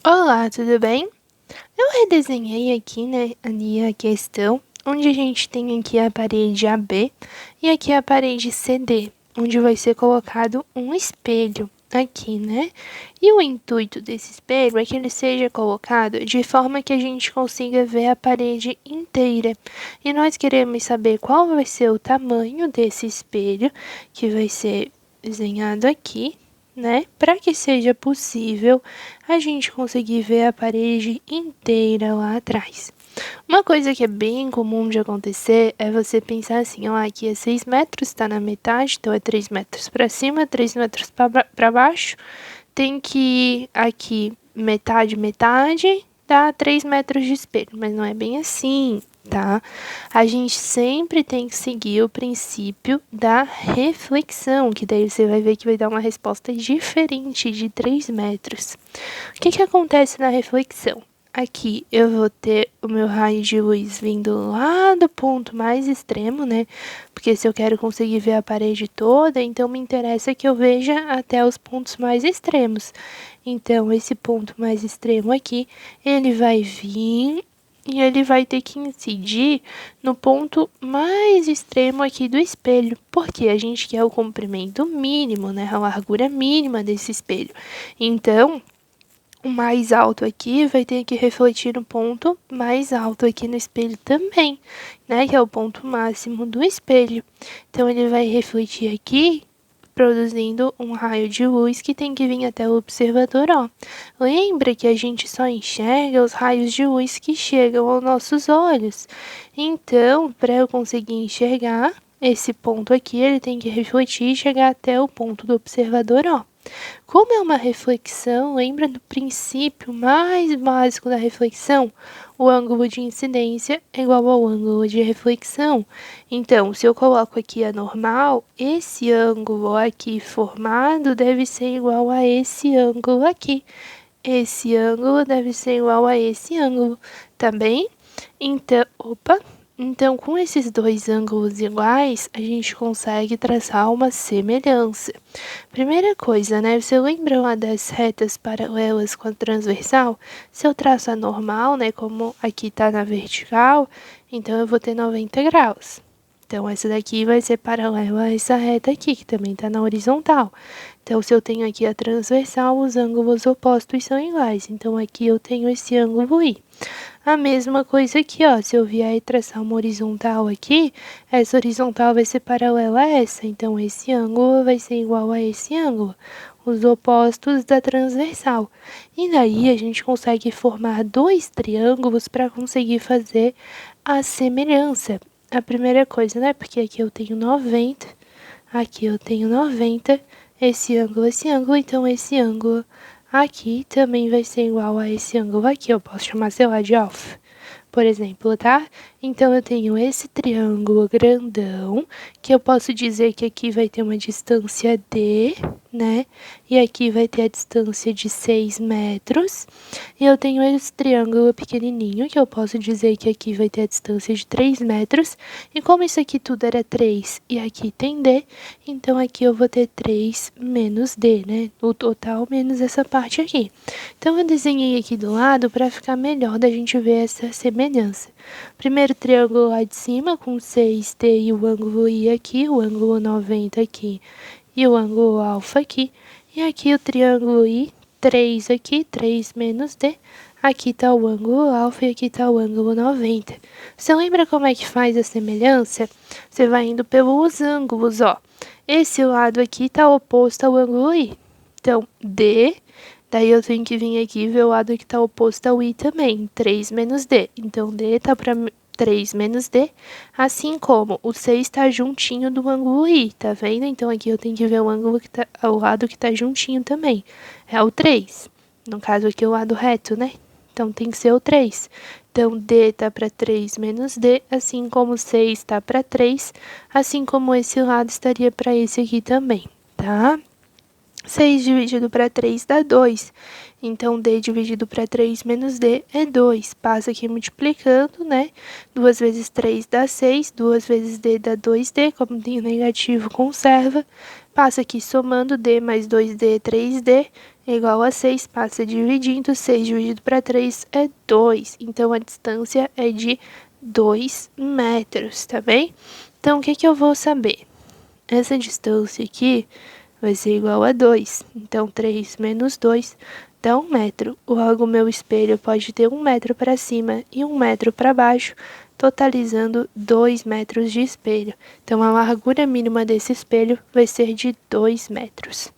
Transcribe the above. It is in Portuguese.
Olá, tudo bem? Eu redesenhei aqui, né, a questão, onde a gente tem aqui a parede AB e aqui a parede CD, onde vai ser colocado um espelho aqui, né? E o intuito desse espelho é que ele seja colocado de forma que a gente consiga ver a parede inteira. E nós queremos saber qual vai ser o tamanho desse espelho que vai ser desenhado aqui, né? Para que seja possível a gente conseguir ver a parede inteira lá atrás. Uma coisa que é bem comum de acontecer é você pensar assim, ó, aqui é 6 metros, tá na metade, então é 3 metros para cima, 3 metros para baixo. Tem que ir aqui metade, metade, dá 3 metros de espelho, mas não é bem assim, tá? A gente sempre tem que seguir o princípio da reflexão, que daí você vai ver que vai dar uma resposta diferente de 3 metros. O que acontece na reflexão? Aqui eu vou ter o meu raio de luz vindo lá do ponto mais extremo, né? Porque se eu quero conseguir ver a parede toda, então me interessa que eu veja até os pontos mais extremos. Então, esse ponto mais extremo aqui, ele vai vir e ele vai ter que incidir no ponto mais extremo aqui do espelho, porque a gente quer o comprimento mínimo, né? A largura mínima desse espelho. Então, o mais alto aqui vai ter que refletir no ponto mais alto aqui no espelho também, né? Que é o ponto máximo do espelho. Então, ele vai refletir aqui, produzindo um raio de luz que tem que vir até o observador, ó. Lembra que a gente só enxerga os raios de luz que chegam aos nossos olhos. Então, para eu conseguir enxergar esse ponto aqui, ele tem que refletir e chegar até o ponto do observador, ó. Como é uma reflexão, lembra do princípio mais básico da reflexão? O ângulo de incidência é igual ao ângulo de reflexão. Então, se eu coloco aqui a normal, esse ângulo aqui formado deve ser igual a esse ângulo aqui. Esse ângulo deve ser igual a esse ângulo, tá bem? Então, com esses dois ângulos iguais, a gente consegue traçar uma semelhança. Primeira coisa, né? Você lembra lá das retas paralelas com a transversal? Se eu traço a normal, né? Como aqui tá na vertical, então eu vou ter 90 graus. Então, essa daqui vai ser paralela a essa reta aqui, que também tá na horizontal. Então, se eu tenho aqui a transversal, os ângulos opostos são iguais. Então, aqui eu tenho esse ângulo I. A mesma coisa aqui, ó, se eu vier e traçar uma horizontal aqui, essa horizontal vai ser paralela a essa, então esse ângulo vai ser igual a esse ângulo, os opostos da transversal. E daí a gente consegue formar dois triângulos para conseguir fazer a semelhança. A primeira coisa, né, porque aqui eu tenho 90, aqui eu tenho 90, esse ângulo, então esse ângulo aqui também vai ser igual a esse ângulo aqui, eu posso chamar, sei lá, de alfa, por exemplo, tá? Então, eu tenho esse triângulo grandão, que eu posso dizer que aqui vai ter uma distância D, né? E aqui vai ter a distância de 6 metros. E eu tenho esse triângulo pequenininho, que eu posso dizer que aqui vai ter a distância de 3 metros. E como isso aqui tudo era 3 e aqui tem D, então aqui eu vou ter 3 menos D, né? O total menos essa parte aqui. Então, eu desenhei aqui do lado para ficar melhor da gente ver essa semelhança. Primeiro triângulo lá de cima, com 6D e o ângulo I aqui, o ângulo 90 aqui e o ângulo alfa aqui. E aqui o triângulo I, 3 aqui, 3 menos D. Aqui está o ângulo alfa e aqui está o ângulo 90. Você lembra como é que faz a semelhança? Você vai indo pelos ângulos, ó. Esse lado aqui está oposto ao ângulo I. Então, D, daí eu tenho que vir aqui e ver o lado que está oposto ao I também, 3 menos D. Então, D está para 3 menos D, assim como o 6 está juntinho do ângulo I, tá vendo? Então, aqui eu tenho que ver o ângulo que tá, o lado que está juntinho também, é o 3. No caso aqui, o lado reto, né? Então, tem que ser o 3. Então, D está para 3 menos D, assim como o 6 está para 3, assim como esse lado estaria para esse aqui também, tá? 6 dividido para 3 dá 2. Então, D dividido para 3 menos D é 2. Passa aqui multiplicando, né? 2 vezes 3 dá 6. 2 vezes D dá 2D. Como tem o negativo, conserva. Passo aqui somando D mais 2D, 3D, é igual a 6. Passa dividindo, 6 dividido para 3 é 2. Então, a distância é de 2 metros, tá bem? Então, o que que eu vou saber? Essa distância aqui vai ser igual a 2. Então, 3 menos 2 dá 1 metro. Logo, o meu espelho pode ter 1 metro para cima e 1 metro para baixo, totalizando 2 metros de espelho. Então, a largura mínima desse espelho vai ser de 2 metros.